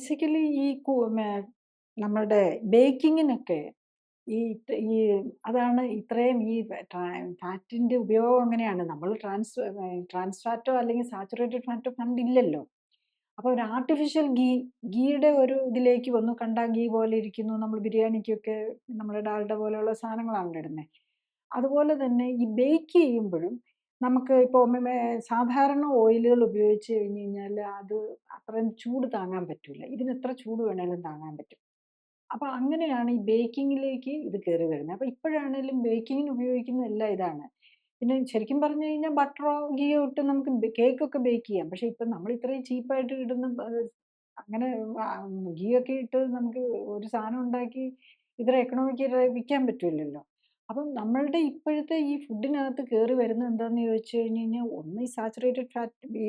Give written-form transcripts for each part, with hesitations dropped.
Basically നമ്മളുടെ ബേക്കിങ്ങിനൊക്കെ ഈ ഈ അതാണ് ഇത്രയും ഈ ഫാറ്റിന്റെ ഉപയോഗം അങ്ങനെയാണ്. നമ്മൾ ട്രാൻസ് ഫാറ്റോ അല്ലെങ്കിൽ സാച്ചുറേറ്റഡ് ഫാറ്റോ കണ്ടില്ലല്ലോ. അപ്പോൾ ഒരു ആർട്ടിഫിഷ്യൽ ഗീയുടെ ഒരു ഇതിലേക്ക് വന്നു. കണ്ടാ ഗീ പോലെ ഇരിക്കുന്നു. നമ്മൾ ബിരിയാണിക്കൊക്കെ നമ്മുടെ ഡാൽഡ പോലെയുള്ള സാധനങ്ങളാണല്ലോ ഇടുന്നത്. അതുപോലെ തന്നെ ഈ ബേക്ക് ചെയ്യുമ്പോഴും നമുക്ക് ഇപ്പോൾ സാധാരണ ഓയിലുകൾ ഉപയോഗിച്ച് കഴിഞ്ഞ് കഴിഞ്ഞാൽ അത് അത്രയും ചൂട് താങ്ങാൻ പറ്റില്ല. ഇതിന് എത്ര ചൂട് വേണേലും താങ്ങാൻ പറ്റും. അപ്പോൾ അങ്ങനെയാണ് ഈ ബേക്കിങ്ങിലേക്ക് ഇത് കയറി വരുന്നത്. അപ്പോൾ ഇപ്പോഴാണേലും ബേക്കിങ്ങിന് ഉപയോഗിക്കുന്ന എല്ലാം ഇതാണ്. പിന്നെ ശരിക്കും പറഞ്ഞു കഴിഞ്ഞാൽ ബട്ടറോ ഗീയോ ഇട്ട് നമുക്ക് കേക്കൊക്കെ ബേക്ക് ചെയ്യാം. പക്ഷേ ഇപ്പം നമ്മൾ ഇത്രയും ചീപ്പായിട്ട് ഇടുന്ന അങ്ങനെ ഗീ ഒക്കെ ഇട്ട് നമുക്ക് ഒരു സാധനം ഉണ്ടാക്കി ഇത്ര എക്കണോമിക്കായിട്ട് വിൽക്കാൻ പറ്റില്ലല്ലോ. അപ്പം നമ്മളുടെ ഇപ്പോഴത്തെ ഈ ഫുഡിനകത്ത് കയറി വരുന്നത് എന്താണെന്ന് ചോദിച്ചു കഴിഞ്ഞ് കഴിഞ്ഞാൽ ഒന്ന് ഈ സാച്ചുറേറ്റഡ് ഫാറ്റ് ഈ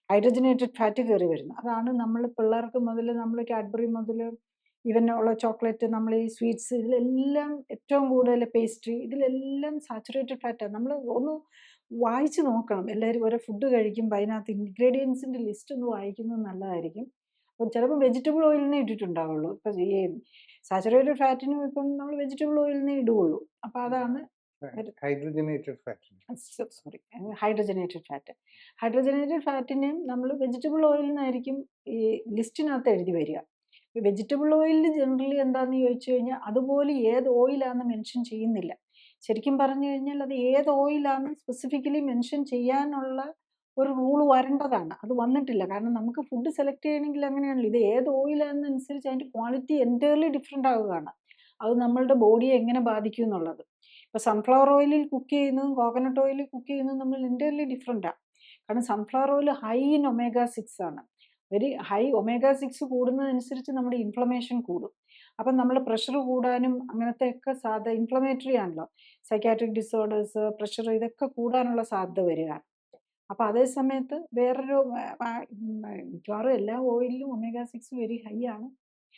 ഹൈഡ്രജനേറ്റഡ് ഫാറ്റ് കയറി വരുന്നു. അതാണ് നമ്മൾ പിള്ളേർക്ക് മുതൽ നമ്മൾ കാഡ്ബറി മുതൽ ഈവൻ ഉള്ള ചോക്ലേറ്റ്, നമ്മൾ ഈ സ്വീറ്റ്സ്, ഇതിലെല്ലാം ഏറ്റവും കൂടുതൽ പേസ്ട്രി, ഇതിലെല്ലാം സാച്ചുറേറ്റഡ് ഫാറ്റാണ്. നമ്മൾ ഒന്ന് വായിച്ച് നോക്കണം. എല്ലാവരും ഓരോ ഫുഡ് കഴിക്കുമ്പോൾ അതിനകത്ത് ഇൻഗ്രീഡിയൻസിൻ്റെ ലിസ്റ്റ് ഒന്ന് വായിക്കുന്നത് നല്ലതായിരിക്കും. അപ്പം ചിലപ്പോൾ വെജിറ്റബിൾ ഓയിലിനെ ഇട്ടിട്ടുണ്ടാവുള്ളൂ. ഇപ്പം ഈ സാച്ചുറേറ്റഡ് ഫാറ്റിനും ഇപ്പം നമ്മൾ വെജിറ്റബിൾ ഓയിലിനെ ഇടുകയുള്ളൂ. അപ്പോൾ അതാണ് hydrogenated fat. Sorry, hydrogenated fat. Hydrogenated ഫാറ്റിന് നമ്മൾ വെജിറ്റബിൾ ഓയിൽ നിന്നായിരിക്കും ഈ ലിസ്റ്റിനകത്ത് എഴുതി വരിക. വെജിറ്റബിൾ ഓയിലിൽ ജനറലി എന്താണെന്ന് ചോദിച്ചു കഴിഞ്ഞാൽ അതുപോലെ ഏത് ഓയിലാണെന്ന് മെൻഷൻ ചെയ്യുന്നില്ല. ശരിക്കും പറഞ്ഞു കഴിഞ്ഞാൽ അത് ഏത് ഓയിലാണെന്ന് സ്പെസിഫിക്കലി മെൻഷൻ ചെയ്യാനുള്ള ഒരു റൂൾ വരേണ്ടതാണ്. അത് വന്നിട്ടില്ല. കാരണം നമുക്ക് ഫുഡ് സെലക്ട് ചെയ്യണമെങ്കിൽ അങ്ങനെയാണല്ലോ. ഇത് ഏത് ഓയിലാണെന്നനുസരിച്ച് അതിൻ്റെ ക്വാളിറ്റി എൻറ്റയർലി ഡിഫറെൻ്റ് ആവുകയാണ്. അത് നമ്മളുടെ ബോഡിയെ എങ്ങനെ ബാധിക്കും എന്നുള്ളത്. ഇപ്പോൾ സൺഫ്ലവർ ഓയിലിൽ കുക്ക് ചെയ്യുന്നതും കോക്കനട്ട് ഓയിലിൽ കുക്ക് ചെയ്യുന്നതും നമ്മൾ എൻറ്റയർലി ഡിഫറെൻറ്റാണ്. കാരണം sunflower oil high in omega 6 ആണ്. വെരി ഹൈ ഒമേഗ 6 കൂടുന്നതനുസരിച്ച് നമ്മുടെ ഇൻഫ്ലമേഷൻ കൂടും. അപ്പം നമ്മൾ പ്രഷർ കൂടാനും അങ്ങനത്തെ ഒക്കെ ഇൻഫ്ലമേറ്ററി ആണല്ലോ. സൈക്കാട്രിക് ഡിസോർഡേഴ്സ്, പ്രഷർ, ഇതൊക്കെ കൂടാനുള്ള സാധ്യത വരികയാണ്. അപ്പോൾ അതേ സമയത്ത് വേറൊരു മിക്കവാറും എല്ലാ ഓയിലിലും ഒമേഗ 6 വെരി ഹൈ ആണ്.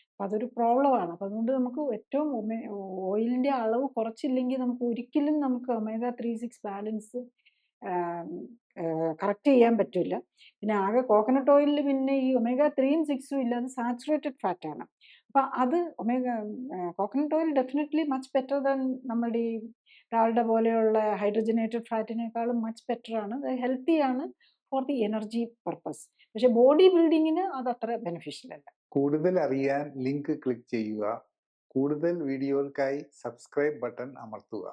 അപ്പം അതൊരു പ്രോബ്ലമാണ്. അപ്പം അതുകൊണ്ട് നമുക്ക് ഏറ്റവും ഓയിലിൻ്റെ അളവ് കുറച്ചില്ലെങ്കിൽ നമുക്ക് ഒരിക്കലും നമുക്ക് ഒമേഗ 3-6 ബാലൻസ് കറക്റ്റ് ചെയ്യാൻ പറ്റില്ല. പിന്നെ ആകെ കോക്കനട്ട് ഓയിലിൽ പിന്നെ ഈ ഒമേഗ 3-ഉം 6ഉം ഇല്ലാതെ സാച്ചുറേറ്റഡ് ഫാറ്റാണ്. അപ്പം അത് coconut oil definitely much better than നമ്മുടെ ഈ ഡാൽഡ പോലെയുള്ള ഹൈഡ്രജനേറ്റഡ് ഫാറ്റിനേക്കാളും മച്ച് ബെറ്റർ ആണ്. അത് ഹെൽത്തിയാണ് ഫോർ ദി എനർജി പർപ്പസ്. പക്ഷെ ബോഡി ബിൽഡിങ്ങിന് അത് അത്ര ബെനിഫിഷ്യൽ അല്ല. കൂടുതൽ അറിയാൻ ലിങ്ക് ക്ലിക്ക് ചെയ്യുക. കൂടുതൽ വീഡിയോകൾക്കായി സബ്സ്ക്രൈബ് ബട്ടൺ അമർത്തുക.